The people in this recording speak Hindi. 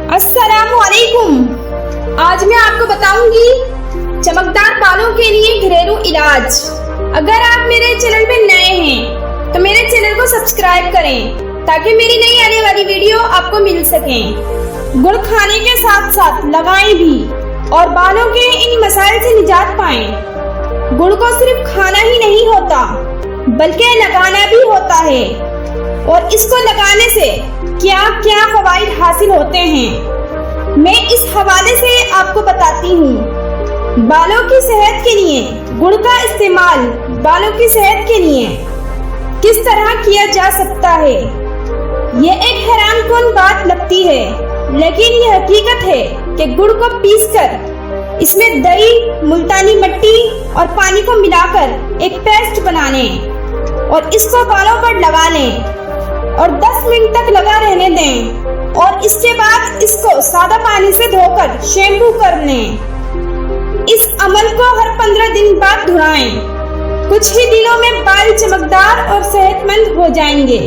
अस्सलामुअलैकुम। आज मैं आपको बताऊंगी चमकदार बालों के लिए घरेलू इलाज। अगर आप मेरे चैनल पे नए हैं तो मेरे चैनल को सब्सक्राइब करें ताकि मेरी नई आने वाली वीडियो आपको मिल सके। गुड़ खाने के साथ साथ लगाएं भी और बालों के इन मसाइल से निजात पाएं। गुड़ को सिर्फ खाना ही नहीं होता बल्कि लगाना भी होता है, और इसको लगाने से क्या क्या फवाइद हासिल होते हैं मैं इस हवाले से आपको बताती हूँ। बालों की सेहत के लिए गुड़ का इस्तेमाल बालों की सेहत के लिए किस तरह किया जा सकता है। ये एक हैरानकुन बात लगती है, लेकिन ये हकीकत है कि गुड़ को पीसकर इसमें दही, मुल्तानी मिट्टी और पानी को मिलाकर एक पेस्ट बना लें और इसको बालों पर लगा लें और 10 मिनट तक लगा रहने दें, और इसके बाद इसको सादा पानी से धोकर शैम्पू कर लें। इस अमल को हर 15 दिन बाद दोहराएं। कुछ ही दिनों में बाल चमकदार और सेहतमंद हो जाएंगे।